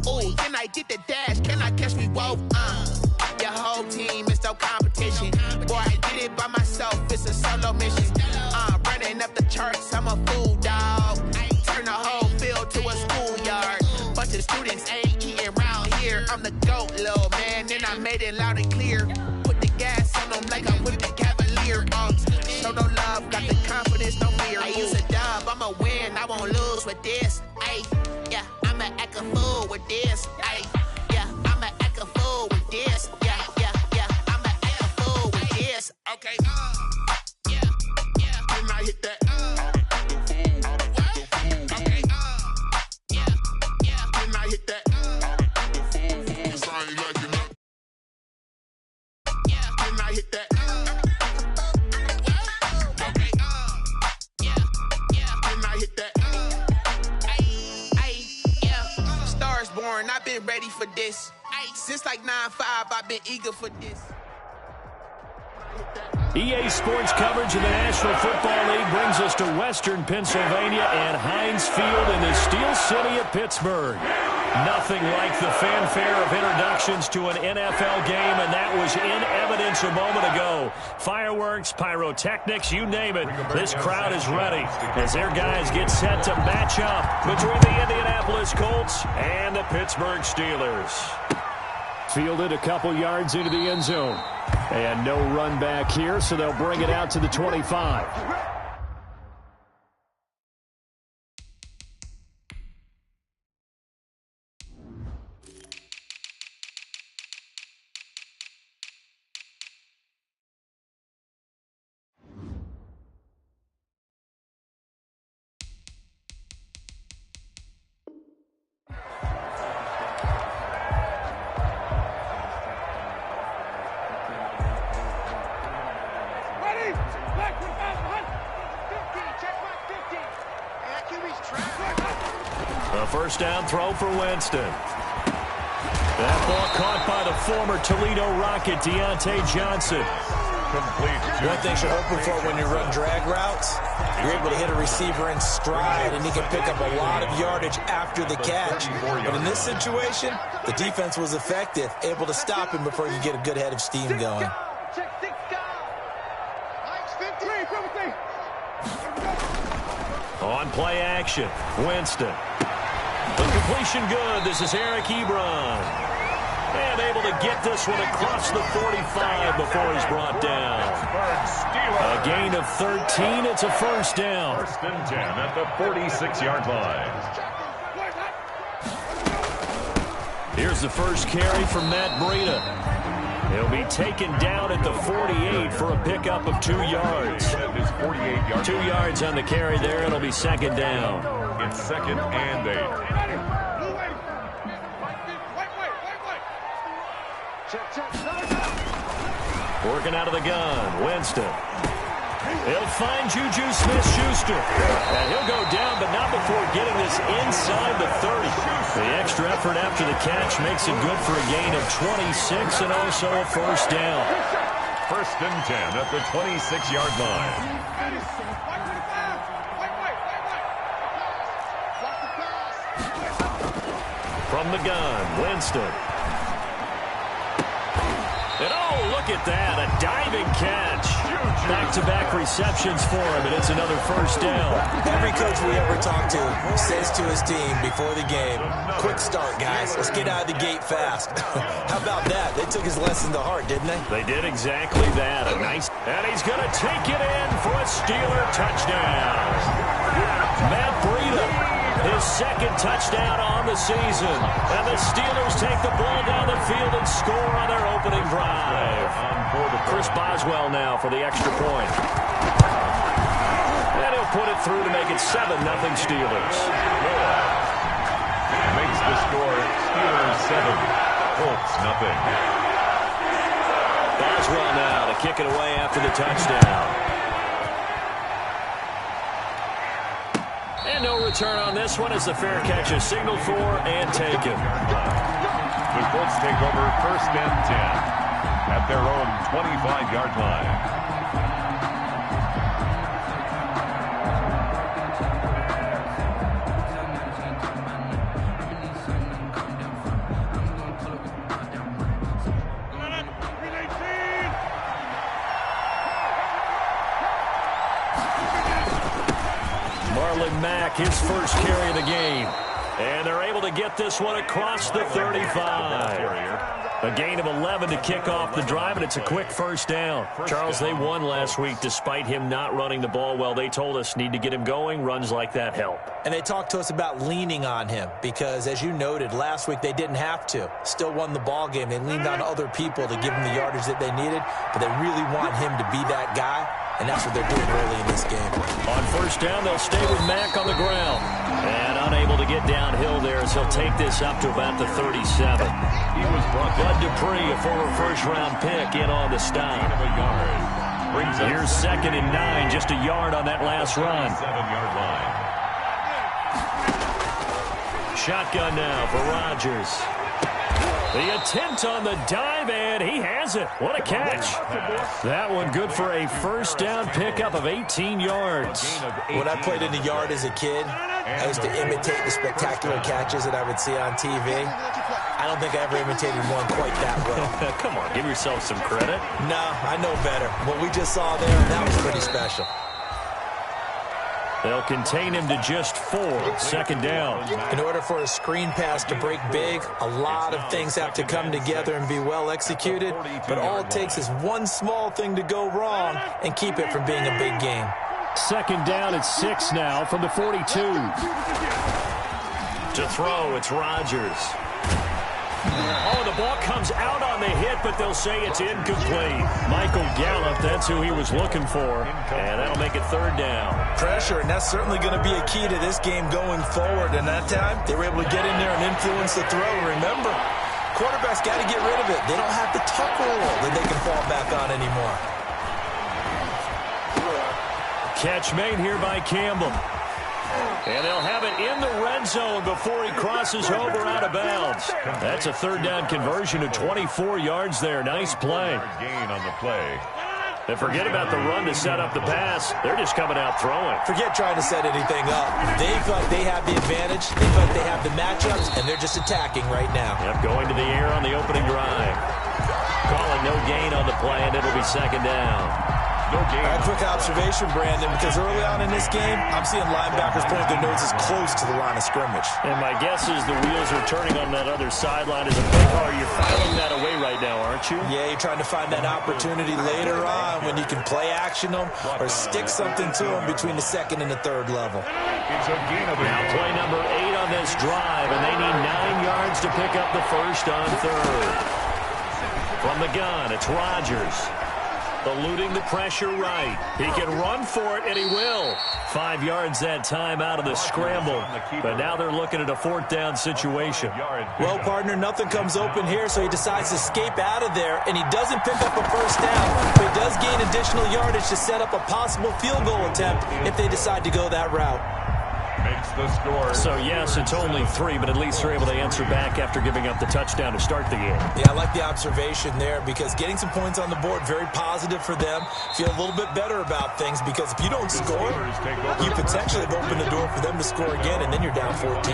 Ooh, can I get the dash? Can I catch me? Whoa, your whole team is no competition. Boy, I did it by myself, it's a solo mission. Running up the charts, I'm a fool, dog. Turn the whole field to a schoolyard. Bunch of students ain't eating round here. I'm the GOAT, little man, and I made it loud and clear. Put the gas on them like I'm with the Cavalier. Show no love, got the confidence, no fear. I use a dub, I'ma win, I won't lose with this. Ay, yeah, I'ma act a fool with this. Ay, yeah, I'ma act a fool with this. Yeah, yeah, yeah, I'ma act a fool with this. Okay, yeah, yeah, can I hit that? Okay, yeah, yeah, can I hit that? Cause I ain't like enough. Yeah, can I hit that? Okay, yeah, yeah, can I hit that? Ay, yeah, Stars born, I've been ready for this. Since like 9-5, I've been eager for this. EA Sports coverage of the National Football League brings us to Western Pennsylvania and Heinz Field in the Steel City of Pittsburgh. Nothing like the fanfare of introductions to an NFL game, and that was in evidence a moment ago. Fireworks, pyrotechnics, you name it. This crowd is ready as their guys get set to match up between the Indianapolis Colts and the Pittsburgh Steelers. Fielded a couple yards into the end zone. And no run back here, so they'll bring it out to the 25. A first down throw for Winston. That ball caught by the former Toledo Rocket, Deontay Johnson. One thing you're hoping for when you run drag routes, you're able to hit a receiver in stride, and he can pick up a lot of yardage after the catch. But in this situation, the defense was effective, able to stop him before you get a good head of steam going. On play action, Winston. The completion good. This is Eric Ebron. And able to get this one across the 45 before he's brought down. A gain of 13. It's a first down. First and 10 at the 46-yard line. Here's the first carry from Matt Breida. He'll be taken down at the 48 for a pickup of 2 yards. 2 yards on the carry there. It'll be second down. It's second and 8. Working out of the gun, Winston. He'll find Juju Smith-Schuster. And he'll go down, but not before getting this inside the 30. The extra effort after the catch makes it good for a gain of 26 and also a first down. First and 10 at the 26-yard line. From the gun, Winston. And oh, look at that, a diving catch. Back-to-back receptions for him, and it's another first down. Every coach we ever talk to says to his team before the game, quick start, guys. Let's get out of the gate fast. How about that? They took his lesson to heart, didn't they? They did exactly that. A nice, and he's going to take it in for a Steeler touchdown. Matt Breida, his second touchdown on the season. And the Steelers take the ball down the field and score on their opening drive. Chris Boswell now for the extra point. And he'll put it through to make it 7-0 Steelers. Makes the score Steelers 7, Colts nothing. Boswell now to kick it away after the touchdown. And no return on this one as the fair catch is signaled for and taken. The Colts take over first and 10 at their own 25-yard line. Mack, his first carry of the game. And they're able to get this one across the 35. A gain of 11 to kick off the drive, and it's a quick first down. Charles, they won last week despite him not running the ball well. They told us need to get him going. Runs like that help. And they talked to us about leaning on him because, as you noted, last week they didn't have to. Still won the ball game. They leaned on other people to give him the yardage that they needed, but they really want him to be that guy, and that's what they're doing early in this game. On first down, they'll stay with Mack on the ground. And unable to get downhill there as he'll take this up to about the 37. He was brought Bud Dupree, a former first-round pick, in on the stop. Here's 2nd and 9, just a yard on that last run. 7-yard line. Shotgun now for Rodgers. The attempt on the dive, and he has it. What a catch. That one good for a first down pickup of 18 yards. When I played in the yard as a kid, I used to imitate the spectacular catches that I would see on TV. I don't think I ever imitated one quite that well. Come on, give yourself some credit. No, I know better. What we just saw there, that was pretty special. They'll contain him to just 4. 2nd down. In order for a screen pass to break big, a lot of things have to come together and be well executed. But all it takes is one small thing to go wrong and keep it from being a big game. 2nd down at 6 now from the 42. To throw, it's Rodgers. Oh, the ball comes out on the hit, but they'll say it's incomplete. Michael Gallup, that's who he was looking for, and that'll make it 3rd down. Pressure, and that's certainly going to be a key to this game going forward. And that time, they were able to get in there and influence the throw. Remember, quarterbacks got to get rid of it. They don't have the tuck rule that they can fall back on anymore. Catch made here by Campbell. And they'll have it in the red zone before he crosses over out of bounds. That's a 3rd down conversion of 24 yards there. Nice play. Gain on the play. And forget about the run to set up the pass. They're just coming out throwing. Forget trying to set anything up. They feel like they have the advantage. They feel like they have the matchups, and they're just attacking right now. Yep, going to the air on the opening drive. Calling no gain on the play, and it'll be 2nd down. No gain. A quick observation, Brandon, because early on in this game, I'm seeing linebackers point their noses close to the line of scrimmage. And my guess is the wheels are turning on that other sideline as a big car. You're filing that away right now, aren't you? Yeah, you're trying to find that opportunity later on when you can play action them or stick something to them between the 2nd and the 3rd level. It's a gain of now play number 8 on this drive, and they need 9 yards to pick up the first on 3rd. From the gun, it's Rodgers. Eluding the pressure right. He can run for it, and he will. 5 yards that time out of the scramble. But now they're looking at a 4th down situation. Well, partner, nothing comes open here, so he decides to escape out of there, and he doesn't pick up a first down, but he does gain additional yardage to set up a possible field goal attempt if they decide to go that route. Makes the score. So, yes, it's only 3, but at least they're able to answer back after giving up the touchdown to start the game. Yeah, I like the observation there because getting some points on the board, very positive for them. Feel a little bit better about things because if you don't score, you potentially have opened the door for them to score again, and then you're down 14.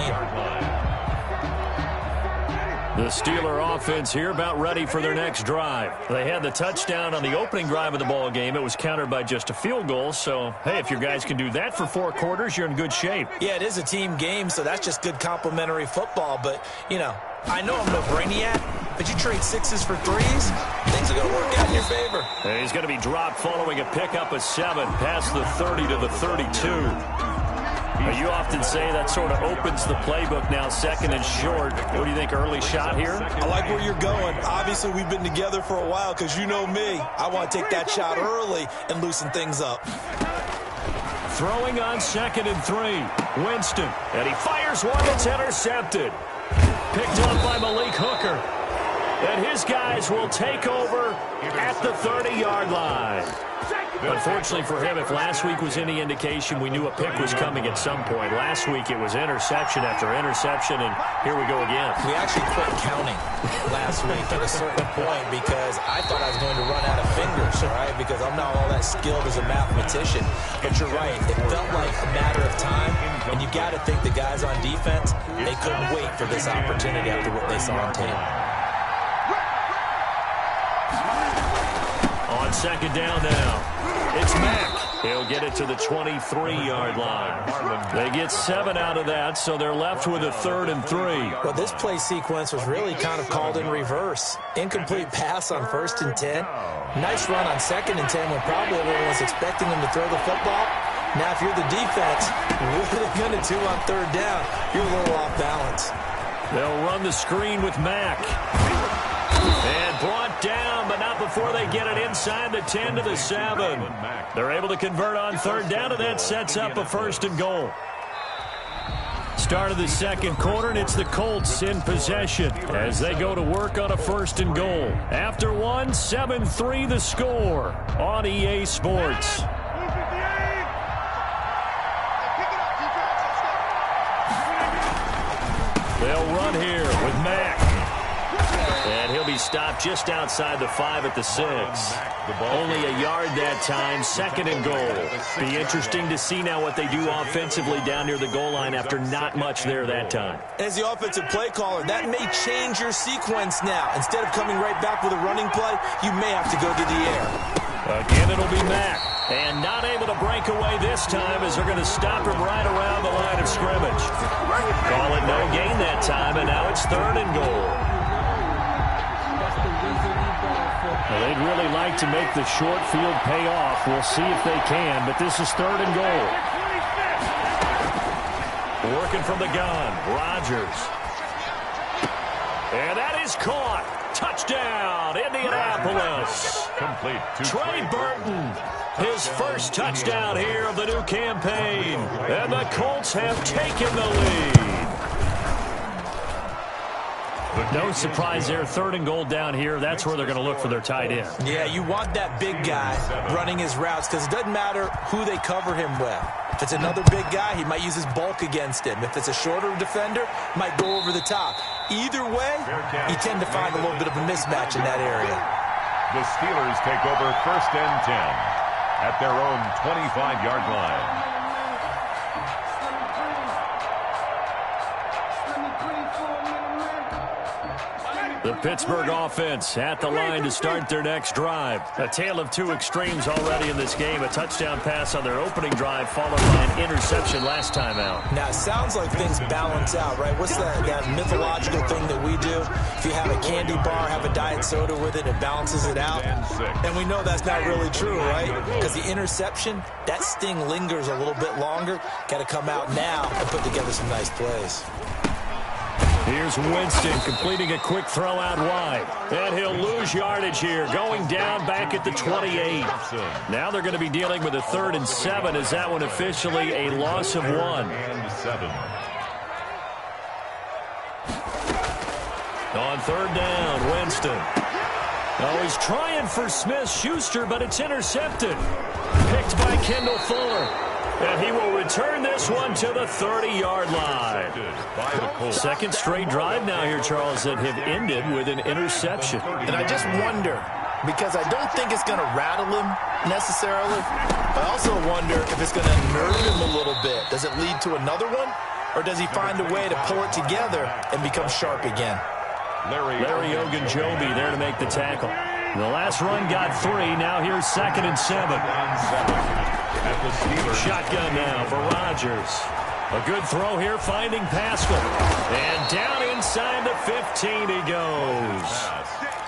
The Steeler offense here about ready for their next drive. They had the touchdown on the opening drive of the ball game. It was countered by just a field goal. So, hey, if your guys can do that for 4 quarters, you're in good shape. Yeah, it is a team game, so that's just good complimentary football. But, you know, I know I'm no brainiac, but you trade 6s for 3s, things are going to work out in your favor. And he's going to be dropped following a pickup of 7 past the 30 to the 32. You often say that sort of opens the playbook now, 2nd and short. What do you think, early shot here? I like where you're going. Obviously, we've been together for a while because you know me. I want to take that shot early and loosen things up. Throwing on 2nd and 3. Winston, and he fires one that's intercepted. Picked up by Malik Hooker. And his guys will take over at the 30-yard line. Unfortunately for him, if last week was any indication, we knew a pick was coming at some point. Last week it was interception after interception, and here we go again. We actually quit counting last week at a certain point because I thought I was going to run out of fingers, all right, because I'm not all that skilled as a mathematician. But you're right. It felt like a matter of time, and you got to think the guys on defense, they couldn't wait for this opportunity after what they saw on tape. On 2nd down now, it's Mack. He'll get it to the 23-yard line. They get 7 out of that, so they're left with a 3rd and 3. Well, this play sequence was really kind of called in reverse. Incomplete pass on 1st and 10. Nice run on 2nd and 10 when probably everyone was expecting him to throw the football. Now, if you're the defense, what are they going to do on 3rd down? You're a little off balance. They'll run the screen with Mack. And brought down, but not before they get it inside the 10 to the 7. They're able to convert on 3rd down, and that sets up a 1st and goal. Start of the 2nd quarter, and it's the Colts in possession as they go to work on a 1st and goal. After one, 7-3 the score on EA Sports. They'll run here with Mack. And he'll be stopped just outside the 5 at the 6. Only a yard that time, 2nd and goal. Be interesting to see now what they do offensively down near the goal line after not much there that time. As the offensive play caller, that may change your sequence now. Instead of coming right back with a running play, you may have to go to the air. Again, it'll be Mack. And not able to break away this time as they're going to stop him right around the line of scrimmage. Call it no gain that time, and now it's 3rd and goal. Well, they'd really like to make the short field pay off. We'll see if they can, but this is 3rd and goal. Working from the gun, Rodgers. And that is caught. Touchdown, Indianapolis. Complete. Trey Burton, his first touchdown here of the new campaign. And the Colts have taken the lead. No surprise there, 3rd and goal down here. That's where they're going to look for their tight end. Yeah, you want that big guy running his routes because it doesn't matter who they cover him with. If it's another big guy, he might use his bulk against him. If it's a shorter defender, might go over the top. Either way, you tend to find a little bit of a mismatch in that area. The Steelers take over 1st and 10 at their own 25-yard line. The Pittsburgh offense at the line to start their next drive. A tale of 2 extremes already in this game. A touchdown pass on their opening drive followed by an interception last time out. Now, it sounds like things balance out, right? What's that mythological thing that we do? If you have a candy bar, have a diet soda with it, it balances it out. And we know that's not really true, right? Because the interception, that sting lingers a little bit longer. Got to come out now and put together some nice plays. Here's Winston completing a quick throw out wide. And he'll lose yardage here, going down back at the 28. Now they're going to be dealing with a 3rd and 7 as that one officially a loss of 1. On 3rd down, Winston. Oh, he's trying for Smith-Schuster, but it's intercepted. Picked by Kendall Fuller. And he will return this one to the 30-yard line. Second straight drive now here, Charles, that have ended with an interception. And I just wonder, because I don't think it's going to rattle him necessarily. I also wonder if it's going to nerve him a little bit. Does it lead to another one? Or does he find a way to pull it together and become sharp again? Larry Ogunjobi there to make the tackle. The last run got 3. Now here's 2nd and 7. Shotgun now for Rodgers. A good throw here, finding Pascal. And down inside the 15 he goes.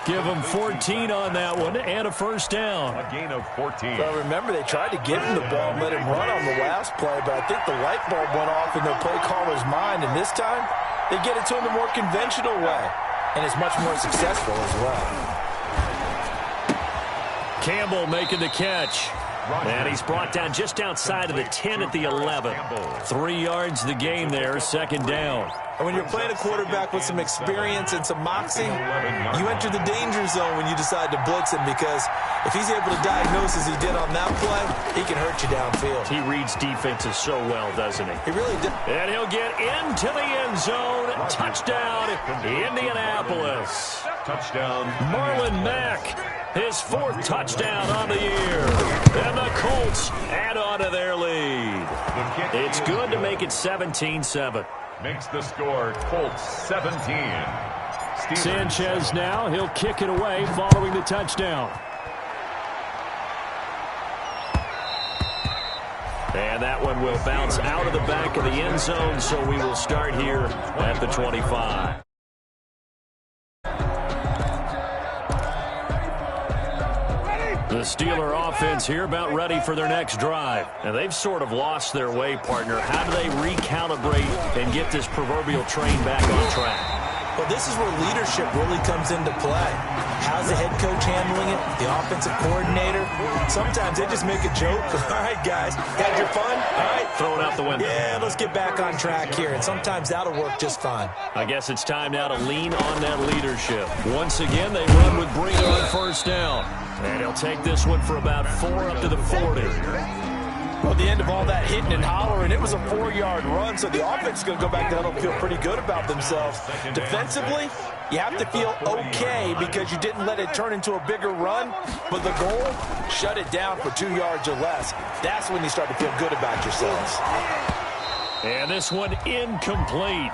Give him 14 on that one and a 1st down. A gain of 14. Well, remember, they tried to give him the ball and let him run on the last play, but I think the light bulb went off in their play caller's mind, and this time they get it to him the more conventional way, and it's much more successful as well. Campbell making the catch. And he's brought down just outside of the 10 at the 11. 3 yards the game there, 2nd down. And when you're playing a quarterback with some experience and some moxie, you enter the danger zone when you decide to blitz him, because if he's able to diagnose as he did on that play, he can hurt you downfield. He reads defenses so well, doesn't he? He really did. And he'll get into the end zone. Touchdown, Indianapolis. Touchdown, Marlon Mack. His 4th touchdown on the year. And the Colts add on to their lead. It's good to make it 17-7. Makes the score Colts 17. Sanchez now. He'll kick it away following the touchdown. And that one will bounce out of the back of the end zone, so we will start here at the 25. The Steeler offense here about ready for their next drive. And they've sort of lost their way, partner. How do they recalibrate and get this proverbial train back on track? Well, this is where leadership really comes into play. How's the head coach handling it? The offensive coordinator? Sometimes they just make a joke. All right, guys, had your fun? All right. Throw it out the window. Yeah, let's get back on track here. And sometimes that'll work just fine. I guess it's time now to lean on that leadership. Once again, they run with Breida on first down. And he'll take this one for about 4 up to the 40. Well, at the end of all that hitting and hollering, it was a 4-yard run, so the offense is going to go back down and feel pretty good about themselves. Defensively, you have to feel okay because you didn't let it turn into a bigger run, but the goal, shut it down for 2 yards or less. That's when you start to feel good about yourselves. And this one incomplete.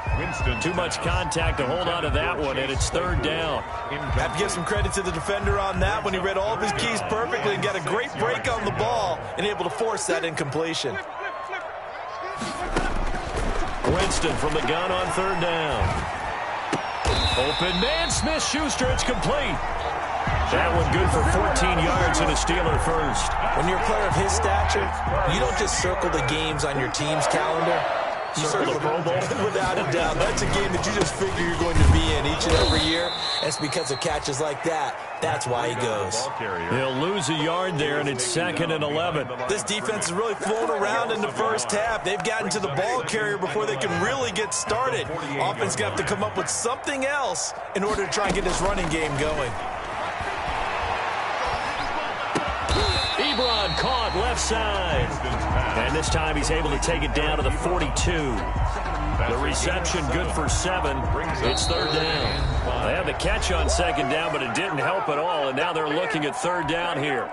Too much contact to hold on to that one, and it's 3rd down. Have to give some credit to the defender on that one. He read all of his keys perfectly and got a great break on the ball and able to force that incompletion. Winston from the gun on 3rd down. Open man, Smith-Schuster, it's complete. That one good for 14 yards and a Steeler first. When you're a player of his stature, you don't just circle the games on your team's calendar. You circle the Pro Bowl. Without a doubt. That's a game that you just figure you're going to be in each and every year. It's because of catches like that. That's why he goes. He'll lose a yard there, and it's 2nd and 11. This defense is really flown around in the first half. They've gotten to the ball carrier before they can really get started. Offense going to have to come up with something else in order to try and get this running game going. Ebron caught left side. And this time he's able to take it down to the 42. The reception good for 7. It's 3rd down. They had the catch on 2nd down, but it didn't help at all. And now they're looking at 3rd down here.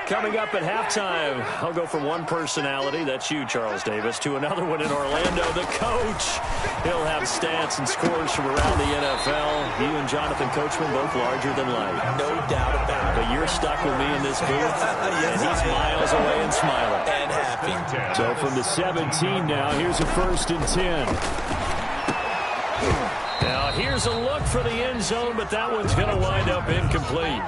Coming up at halftime, I'll go from one personality, that's you, Charles Davis, to another one in Orlando, the coach. He'll have stats and scores from around the NFL. You and Jonathan Coachman both larger than life. No doubt about it. But you're stuck with me in this booth, and he's miles away and smiling. And happy. So from the 17 now, here's a 1st and 10. Now here's a look for the end zone, but that one's going to wind up incomplete.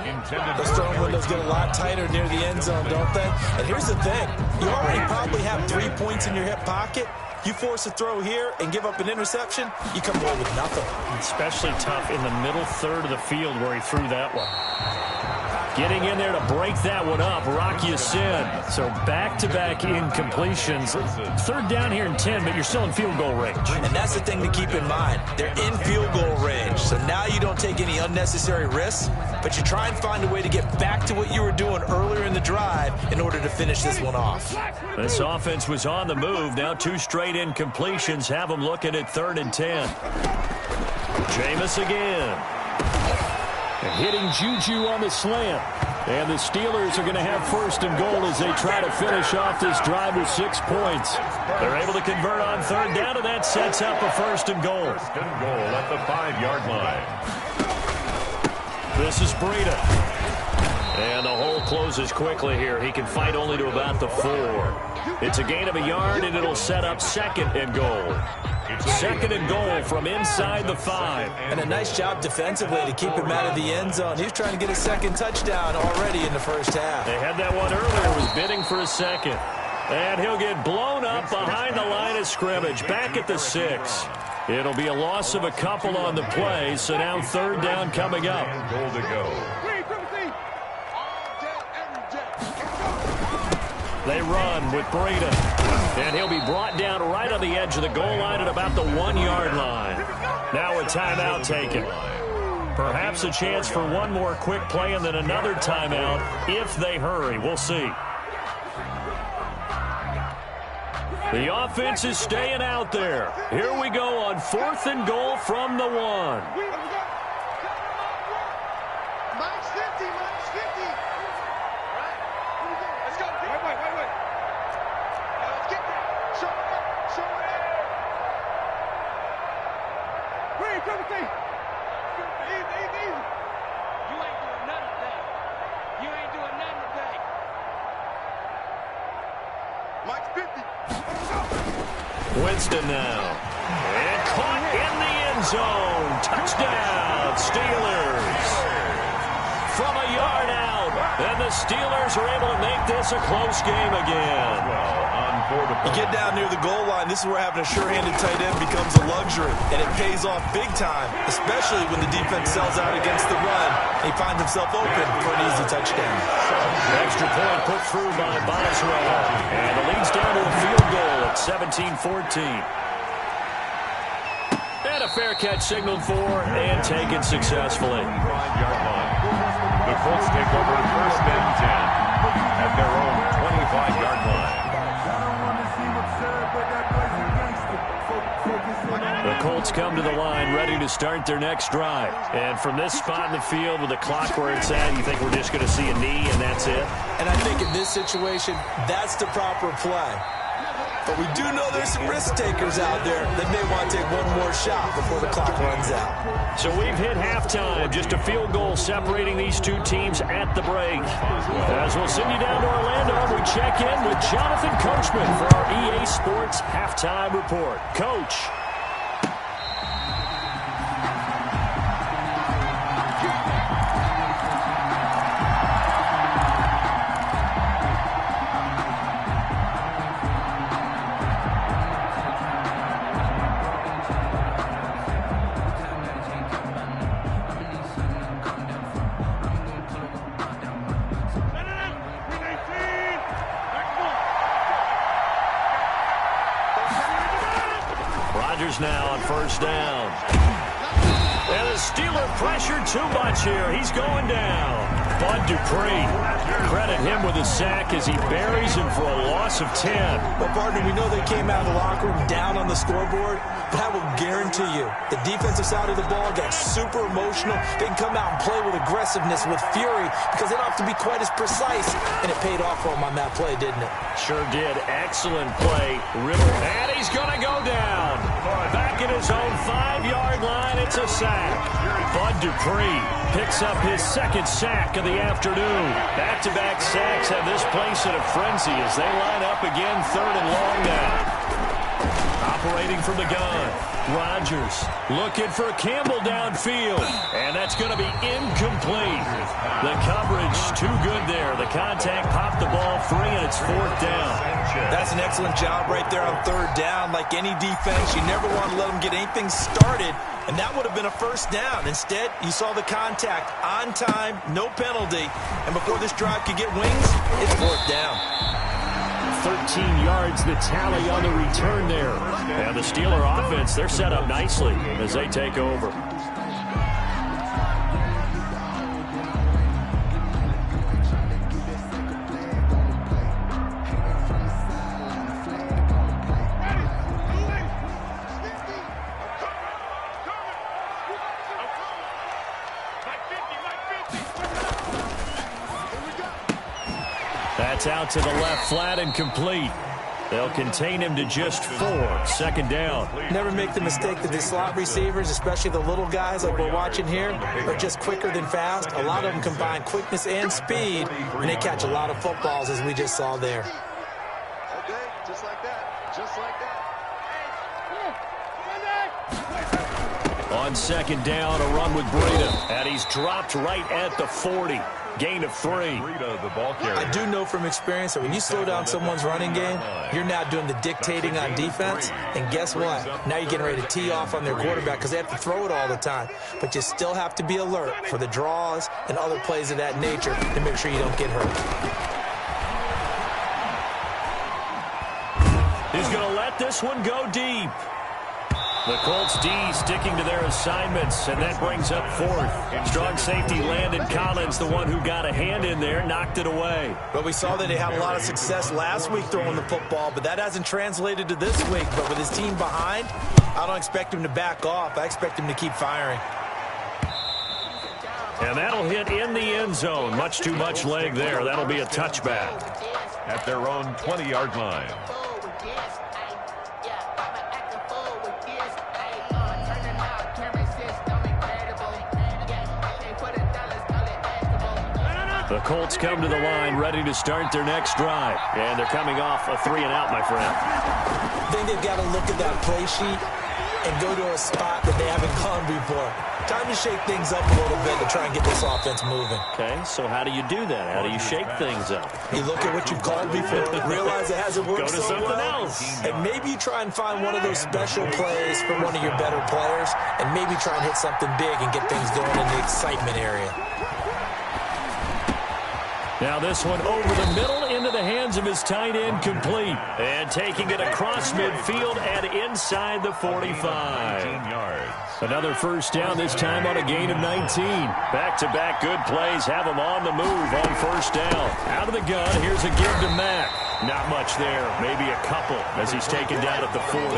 Those throwing windows get a lot tighter near the end zone, don't they? And here's the thing. You already probably have 3 points in your hip pocket. You force a throw here and give up an interception, you come away with nothing. Especially tough in the middle 3rd of the field where he threw that one. Getting in there to break that one up, Rocky Sin. So back-to-back incompletions. 3rd down here and 10, but you're still in field goal range. And that's the thing to keep in mind. They're in field goal range. So now you don't take any unnecessary risks, but you try and find a way to get back to what you were doing earlier in the drive in order to finish this one off. This offense was on the move. Now 2 straight incompletions have them looking at 3rd and 10. Jameis again. Hitting Juju on the slant. And the Steelers are going to have 1st and goal as they try to finish off this drive with 6 points. They're able to convert on 3rd down, and that sets up a 1st and goal. 1st and goal at the 5-yard line. This is Breida. And the hole closes quickly here. He can fight only to about the 4. It's a gain of a yard, and it'll set up 2nd and goal. 2nd and goal from inside the 5. And a nice job defensively to keep him out of the end zone. He was trying to get a 2nd touchdown already in the first half. They had that one earlier, was bidding for a 2nd. And he'll get blown up behind the line of scrimmage, back at the 6. It'll be a loss of a couple on the play, so now 3rd down coming up. Goal to go. They run with Breida. And he'll be brought down right on the edge of the goal line at about the 1-yard line. Now a timeout taken. Perhaps a chance for one more quick play and then another timeout if they hurry. We'll see. The offense is staying out there. Here we go on 4th and goal from the 1. Mike's 50. Winston now. And caught in the end zone. Touchdown, Steelers. From a yard out. And the Steelers are able to make this a close game again. You get down near the goal line, this is where having a sure-handed tight end becomes a luxury, and it pays off big time, especially when the defense sells out against the run. He finds himself open for an easy touchdown. Extra point put through by Boswell. And the lead's down to a field goal at 17-14. And a fair catch signaled for and taken successfully. The Colts take over first and 10 at their own 25-yard line. The Colts come to the line ready to start their next drive. And from this spot in the field with the clock where it's at, you think we're just going to see a knee and that's it? And I think in this situation, that's the proper play. But we do know there's some risk takers out there that may want to take one more shot before the clock runs out. So we've hit halftime. Just a field goal separating these two teams at the break. As we'll send you down to Orlando, we check in with Jonathan Coachman for our EA Sports Halftime Report. Coach. Now on first down. And the Steeler pressure too much here. He's going down. Bud Dupree. Credit him with a sack as he buries him for a loss of 10. Well, partner, we know they came out of the locker room down on the scoreboard, but I will guarantee you the defensive side of the ball got super emotional. They can come out and play with aggressiveness, with fury, because they don't have to be quite as precise. And it paid off for him on that play, didn't it? Sure did. Excellent play. And he's going to go down. Back at his own 5-yard line, it's a sack. Bud Dupree picks up his second sack of the afternoon. Back-to-back sacks have this place in a frenzy as they line up again, third and long now. Operating from the gun, Rodgers looking for Campbell downfield, and that's going to be incomplete. The coverage too good there. The contact popped the ball free, and it's fourth down. That's an excellent job right there on third down. Like any defense, you never want to let them get anything started, and that would have been a first down. Instead, you saw the contact on time, no penalty, and before this drive could get wings, it's fourth down. 13 yards the tally on the return there. And the Steeler offense, they're set up nicely as they take over. That's out to the left, flat and complete. They'll contain him to just 4. Second down. Never make the mistake that the slot receivers, especially the little guys like we're watching here, are just quicker than fast. A lot of them combine quickness and speed, and they catch a lot of footballs, as we just saw there. Okay, just like that. Just like that. On second down, a run with Breida. And he's dropped right at the 40. Gain of 3. I do know from experience that when you slow down someone's running game, you're now doing the dictating on defense. And guess what? Now you're getting ready to tee off on their quarterback because they have to throw it all the time. But you still have to be alert for the draws and other plays of that nature to make sure you don't get hurt. He's going to let this one go deep. The Colts D sticking to their assignments, and that brings up fourth. Strong safety Landon Collins, the one who got a hand in there, knocked it away. But we saw that he had a lot of success last week throwing the football, but that hasn't translated to this week. But with his team behind, I don't expect him to back off. I expect him to keep firing. And that'll hit in the end zone. Much too much leg there. That'll be a touchback. At their own 20-yard line. The Colts come to the line ready to start their next drive. And they're coming off a 3-and-out, my friend. I think they've got to look at that play sheet and go to a spot that they haven't gone before. Time to shake things up a little bit to try and get this offense moving. Okay, so how do you do that? How do you shake things up? You look at what you've called before, realize it hasn't worked Go to so something well, else. and maybe you try and find one of those special plays for one of your better players, and maybe try and hit something big and get things going in the excitement area. Now this one over the middle into the hands of his tight end, complete. And taking it across midfield and inside the 45. 19 yards. Another first down, this time on a gain of 19. Back-to-back good plays have him on the move on first down. Out of the gun, here's a give to Mack. Not much there, maybe a couple as he's taken down at the 40.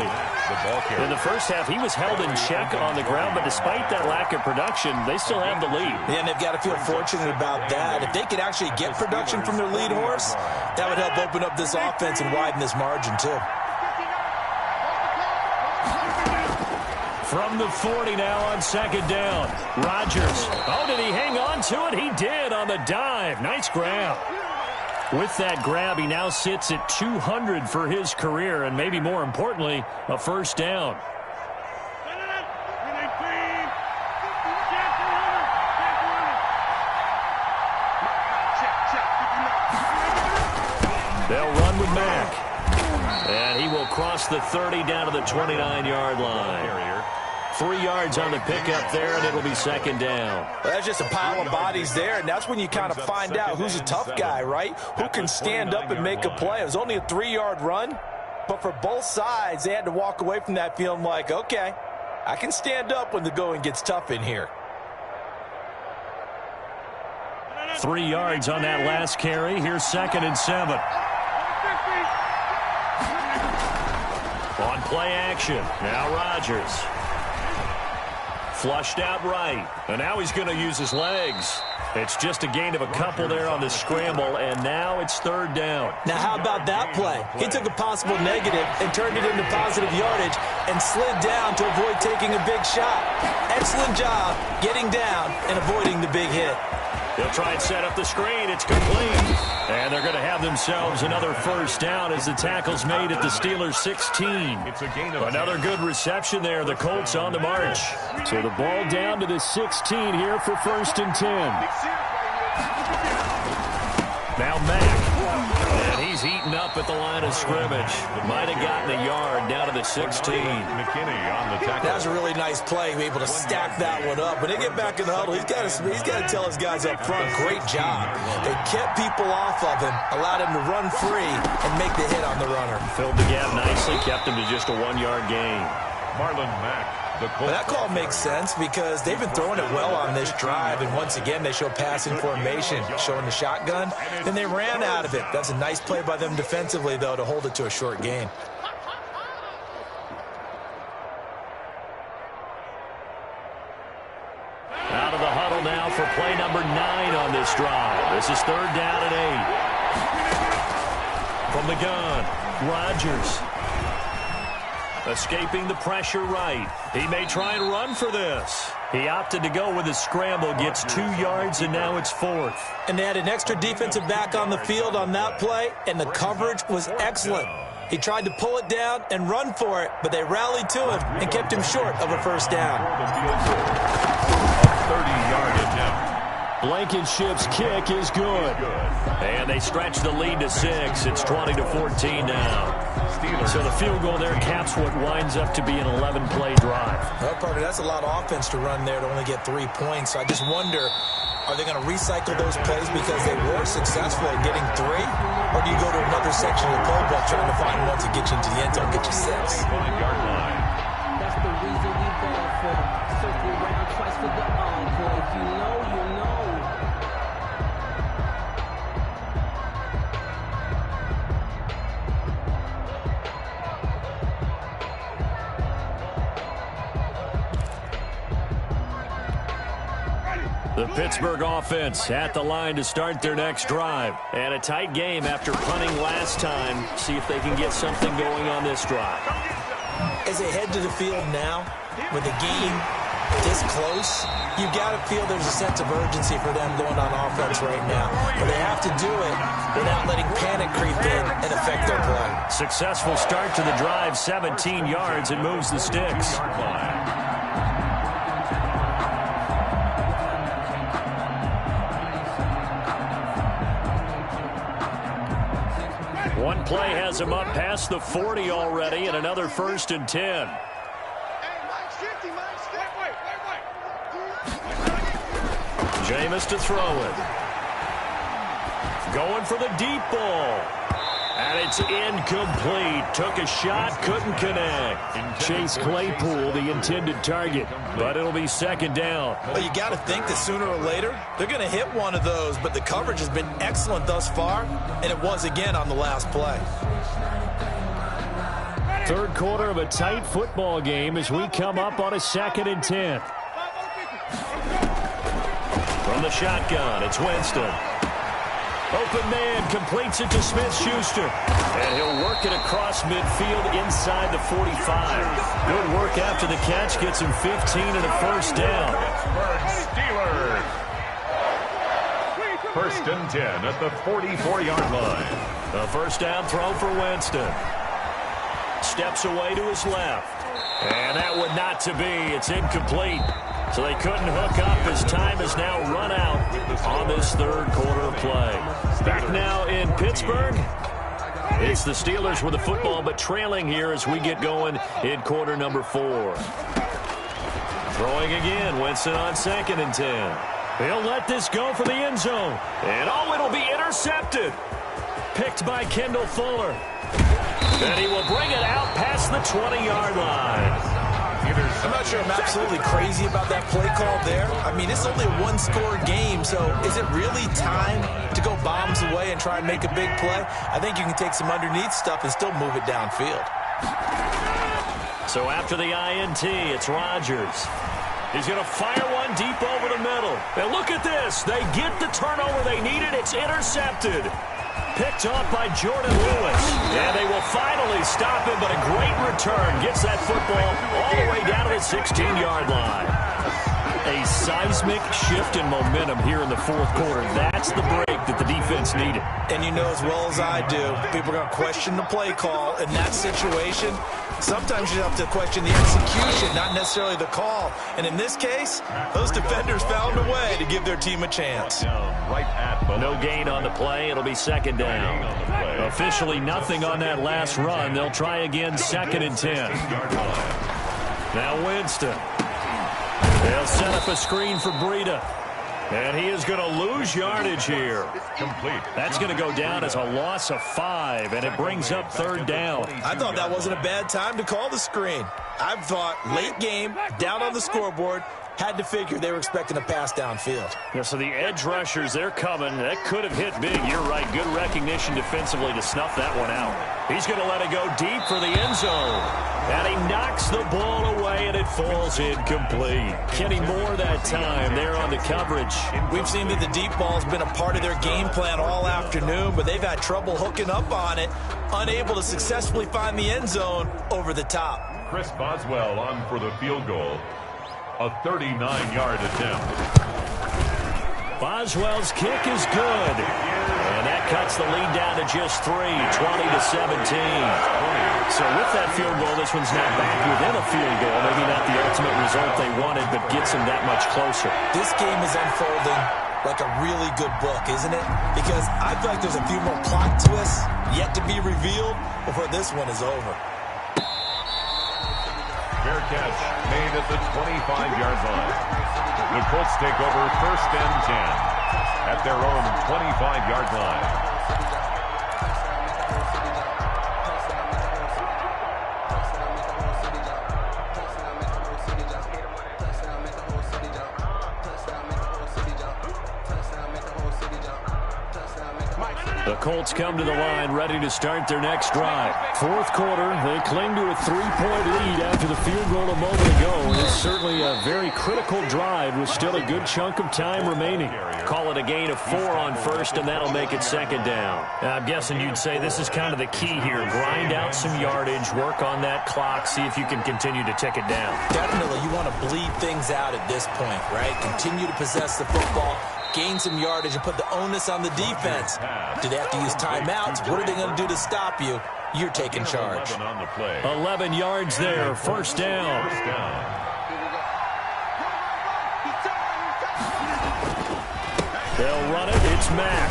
In the first half, he was held in check on the ground, but despite that lack of production, they still have the lead. Yeah, and they've got to feel fortunate about that. If they could actually get production from their lead horse, that would help open up this offense and widen this margin too. From the 40 now on second down. Rodgers. Oh, did he hang on to it? He did on the dive. Nice grab. With that grab, he now sits at 200 for his career, and maybe more importantly, a first down. They'll run with Mack. And he will cross the 30 down to the 29-yard line. 3 yards on the pickup there, and it'll be second down. Well, that's just a pile of bodies there, and that's when you kind of find out who's a tough guy, right? Who can stand up and make a play. It was only a 3-yard run, but for both sides, they had to walk away from that feeling like, okay, I can stand up when the going gets tough in here. 3 yards on that last carry. Here's 2nd and 7. On play action, now Rodgers. Flushed out right, and now he's going to use his legs. It's just a gain of a couple there on the scramble, and now it's third down. Now, how about that play? He took a possible negative and turned it into positive yardage and slid down to avoid taking a big shot. Excellent job getting down and avoiding the big hit. They'll try and set up the screen. It's complete. And they're going to have themselves another first down as the tackle's made at the Steelers' 16. It's a gain of Another good reception there. The Colts on the march. So the ball down to the 16 here for 1st and 10. Now Mack. And he's eaten up at the line of scrimmage. Might have gotten a yard down to the 16. McKinney on the tackle. That was a really nice play, be able to stack that one up. When they get back in the huddle, he's got to tell his guys up front, great job. They kept people off of him, allowed him to run free, and make the hit on the runner. Filled the gap nicely, kept him to just a 1-yard gain. Marlon Mack. But that call makes sense because they've been throwing it well on this drive, and once again they show passing formation, showing the shotgun, and they ran out of it. That's a nice play by them defensively, though, to hold it to a short gain. Out of the huddle now for play number 9 on this drive. This is third down and 8. From the gun, Rodgers. Escaping the pressure right. He may try and run for this. He opted to go with a scramble, gets 2 yards, and now it's 4th. And they had an extra defensive back on the field on that play, and the coverage was excellent. He tried to pull it down and run for it, but they rallied to him and kept him short of a first down. 30-yard attempt. Blankenship's kick is good. And they stretch the lead to 6. It's 20-14 now. So the field goal there caps what winds up to be an 11-play drive. Well, partner, that's a lot of offense to run there to only get 3 points. So I just wonder, are they going to recycle those plays because they were successful at getting 3? Or do you go to another section of the playbook trying to find one to get you into the end zone, get you 6? 5-yard line. That's the reason we ball for. Circle around twice for the encore. If you know, you know. The Pittsburgh offense at the line to start their next drive. And a tight game after punting last time. See if they can get something going on this drive. As they head to the field now with a game this close, you've got to feel there's a sense of urgency for them going on offense right now. But they have to do it without letting panic creep in and affect their play. Successful start to the drive, 17 yards, and moves the sticks. One play has him up past the 40 already, and another 1st and 10. Jameis to throw it. Going for the deep ball. And it's incomplete. Took a shot, couldn't connect. Chase Claypool, the intended target, but it'll be 2nd down. Well, you got to think that sooner or later they're going to hit one of those, but the coverage has been excellent thus far, and it was again on the last play. Third quarter of a tight football game as we come up on a 2nd and 10. From the shotgun, it's Winston. Open man completes it to Smith-Schuster. And he'll work it across midfield inside the 45. Good work after the catch. Gets him 15 and a 1st down. Steelers. 1st and 10 at the 44-yard line. A 1st down throw for Winston. Steps away to his left. And that would not to be. It's incomplete. So they couldn't hook up as time has now run out on this third quarter of play. Back now in Pittsburgh. It's the Steelers with the football, but trailing here as we get going in quarter number 4. Throwing again, Winston on 2nd and 10. He'll let this go for the end zone. And oh, it'll be intercepted. Picked by Kendall Fuller. And he will bring it out past the 20-yard line. I'm not sure I'm absolutely crazy about that play call there. I mean, it's only a one-score game, so is it really time to go bombs away and try and make a big play? I think you can take some underneath stuff and still move it downfield. So after the INT, it's Rodgers. He's going to fire one deep over the middle. And look at this. They get the turnover they needed. It's intercepted. Picked off by Jordan Lewis. And they will finally stop him, but a great return. Gets that football all the way down to the 16-yard line. A seismic shift in momentum here in the fourth quarter. That's the break that the defense needed. And you know as well as I do, people are going to question the play call in that situation. Sometimes you have to question the execution, not necessarily the call. And in this case, those defenders found a way to give their team a chance. No gain on the play. It'll be 2nd down. Officially nothing on that last run. They'll try again 2nd and 10. Now Winston. They'll set up a screen for Breida. And he is going to lose yardage here. Complete. That's going to go down as a loss of 5, and it brings up 3rd down. I thought that wasn't a bad time to call the screen. I thought late game, down on the scoreboard, had to figure they were expecting a pass downfield. Yeah, so the edge rushers, they're coming. That could have hit big. You're right. Good recognition defensively to snuff that one out. He's going to let it go deep for the end zone. And he knocks the ball away, and it falls incomplete. Kenny Moore that time there on the coverage. We've seen that the deep ball has been a part of their game plan all afternoon, but they've had trouble hooking up on it, unable to successfully find the end zone over the top. Chris Boswell on for the field goal. A 39-yard attempt. Boswell's kick is good. And that cuts the lead down to just 3, 20-17. So with that field goal, this one's now back within a field goal. Maybe not the ultimate result they wanted, but gets them that much closer. This game is unfolding like a really good book, isn't it? Because I feel like there's a few more plot twists yet to be revealed before this one is over. Fair catch made at the 25-yard line. The Colts take over 1st and 10 at their own 25-yard line. The Colts come to the line, ready to start their next drive. Fourth quarter, they cling to a 3-point lead after the field goal a moment ago. It's certainly a very critical drive with still a good chunk of time remaining. Call it a gain of 4 on first, and that'll make it second down. I'm guessing you'd say this is kind of the key here. Grind out some yardage, work on that clock, see if you can continue to tick it down. Definitely, you want to bleed things out at this point, right? Continue to possess the football, gain some yardage, and put the onus on the defense. Do they have to use timeouts? What are they going to do to stop you? You're taking charge. 11 yards there, first down. They'll run it. It's Mack.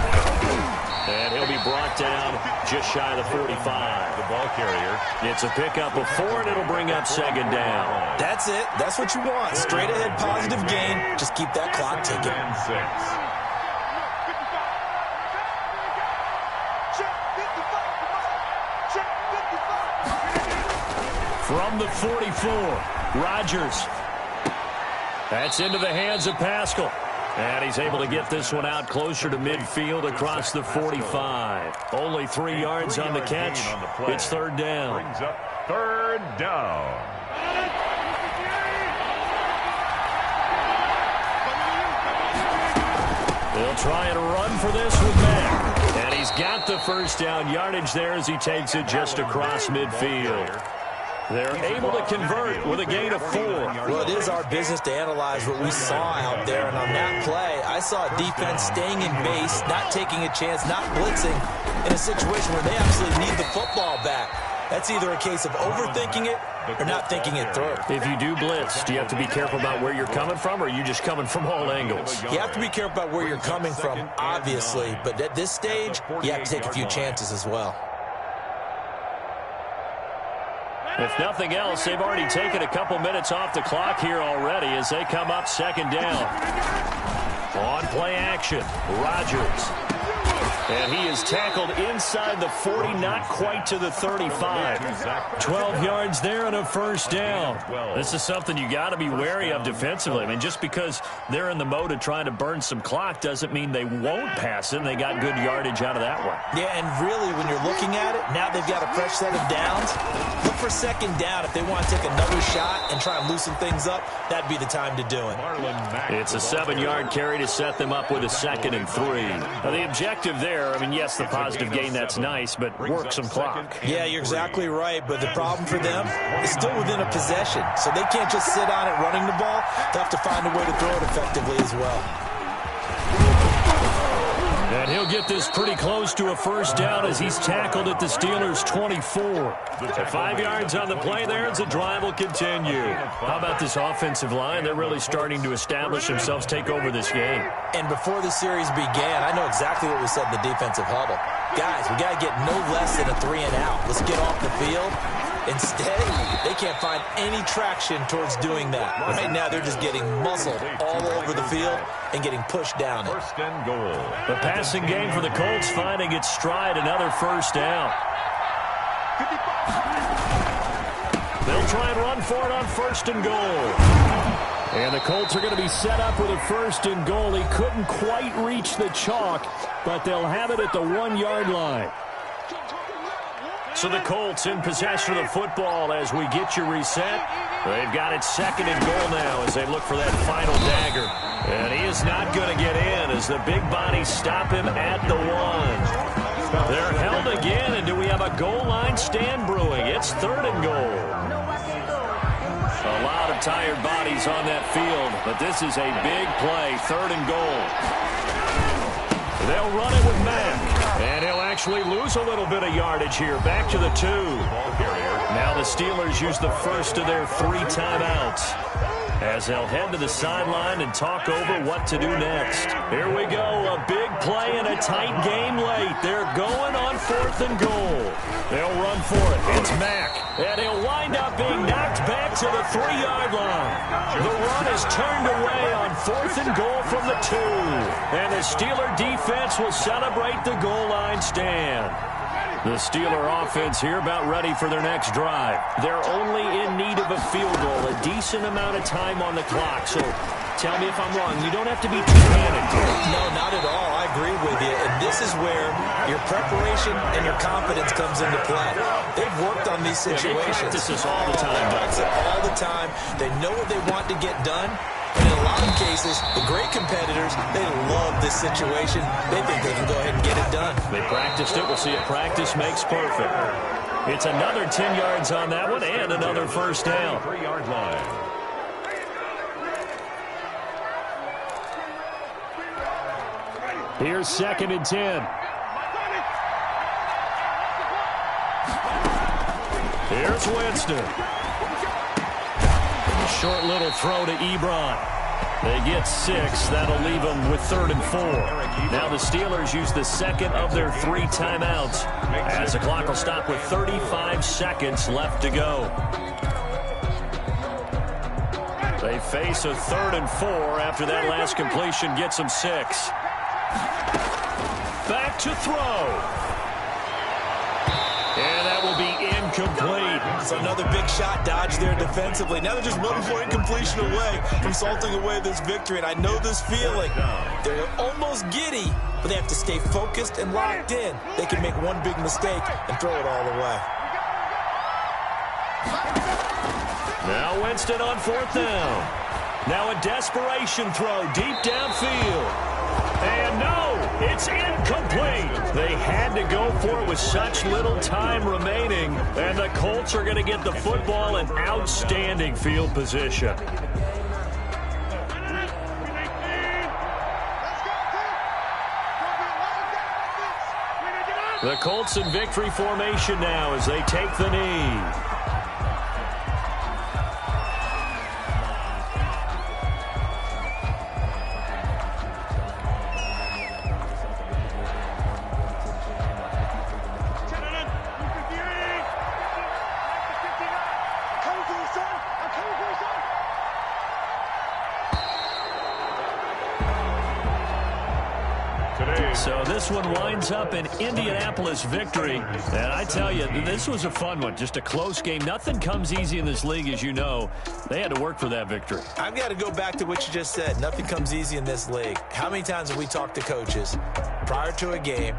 And he'll be brought down just shy of the 45. The ball carrier. It's a pickup of 4, and it'll bring up second down. That's it. That's what you want. Straight ahead positive gain. Just keep that clock ticking. 6. From the 44, Rodgers. That's into the hands of Pascal. And he's able to get this one out closer to midfield across the 45. Only 3 yards on the catch. It's third down. Brings up third down. They'll try and run for this with Mack. And he's got the first down yardage there as he takes it just across midfield. They're able to convert with a gain of 4. Well, it is our business to analyze what we saw out there. And on that play, I saw a defense staying in base, not taking a chance, not blitzing, in a situation where they absolutely need the football back. That's either a case of overthinking it or not thinking it through. If you do blitz, do you have to be careful about where you're coming from, or are you just coming from all angles? You have to be careful about where you're coming from, obviously. But at this stage, you have to take a few chances as well. If nothing else, they've already taken a couple minutes off the clock here already as they come up second down. On play action, Rodgers. And he is tackled inside the 40, not quite to the 35. 12 yards there and a first down. This is something you got to be wary of defensively. I mean, just because they're in the mode of trying to burn some clock doesn't mean they won't pass it. And they got good yardage out of that one. Yeah, and really, when you're looking at it, now they've got a fresh set of downs. Look for second down. If they want to take another shot and try and loosen things up, that'd be the time to do it. It's a 7-yard carry to set them up with a 2nd and 3. Now, the objective there, I mean, yes, the positive gain, that's nice, but work some clock. Yeah, you're exactly right, but the problem for them is still within a possession, so they can't just sit on it running the ball. They have to find a way to throw it effectively as well. And he'll get this pretty close to a first down as he's tackled at the Steelers' 24. 5 yards on the play there as the drive will continue. How about this offensive line? They're really starting to establish themselves, take over this game. And before the series began, I know exactly what we said in the defensive huddle. Guys, we got to get no less than a 3 and out. Let's get off the field. Instead, they can't find any traction towards doing that. Right now, they're just getting muscled all over the field and getting pushed down it. First and goal. The passing game for the Colts finding its stride, another first down. They'll try and run for it on first and goal. And the Colts are going to be set up with a first and goal. He couldn't quite reach the chalk, but they'll have it at the 1-yard line. So the Colts in possession of the football as we get you reset. They've got it 2nd and goal now as they look for that final dagger. And he is not going to get in as the big bodies stop him at the 1. They're held again, and do we have a goal line stand brewing? It's 3rd and goal. A lot of tired bodies on that field, but this is a big play, 3rd and goal. They'll run it with Mack. And he'll actually lose a little bit of yardage here. Back to the 2. Now the Steelers use the first of their 3 timeouts as they'll head to the sideline and talk over what to do next. Here we go. A big play and a tight game late. They're going on 4th and goal. They'll run for it. It's Mack. And he'll wind up being knocked back to the 3-yard line. The run is turned away on 4th and goal from the 2. And the Steeler defense will celebrate the goal line stand. The Steeler offense here about ready for their next drive. They're only in need of a field goal, a decent amount of time on the clock. So Tell me if I'm wrong. You don't have to be too panicked here. No, not at all. I agree with you. And this is where your preparation and your confidence comes into play. They've worked on these situations. They practice this all the time. They practice it all the time. They know what they want to get done. And in a lot of cases, the great competitors, they love this situation. They think they can go ahead and get it done. They practiced it. We'll see if practice makes perfect. It's another 10 yards on that one and another first down. 3-yard line. Here's 2nd and 10. Here's Winston. Short little throw to Ebron. They get 6. That'll leave them with 3rd and 4. Now the Steelers use the second of their 3 timeouts as the clock will stop with 35 seconds left to go. They face a 3rd and 4 after that last completion gets them 6. Back to throw. And that will be incomplete. So another big shot dodged there defensively. Now they're just 1-point completion away from salting away this victory. And I know this feeling. They're almost giddy, but they have to stay focused and locked in. They can make one big mistake and throw it all away. Now Winston on 4th down. Now a desperation throw deep downfield. And no, it's incomplete. They had to go for it with such little time remaining. And the Colts are going to get the football in outstanding field position. The Colts in victory formation now as they take the knee. So this one winds up an Indianapolis victory. And I tell you, this was a fun one. Just a close game. Nothing comes easy in this league, as you know. They had to work for that victory. I've got to go back to what you just said. Nothing comes easy in this league. How many times have we talked to coaches prior to a game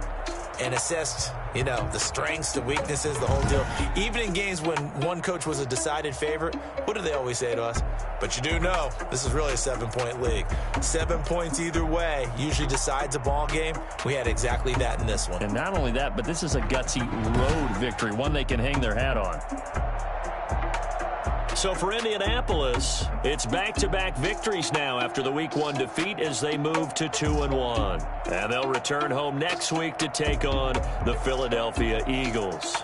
and assessed, you know, the strengths, the weaknesses, the whole deal? Even in games when one coach was a decided favorite, what do they always say to us? But you do know this is really a 7-point league. 7 points either way usually decides a ball game. We had exactly that in this one. And not only that, but this is a gutsy road victory, one they can hang their hat on. So for Indianapolis, it's back-to-back victories now after the Week 1 defeat as they move to 2-1. And they'll return home next week to take on the Philadelphia Eagles.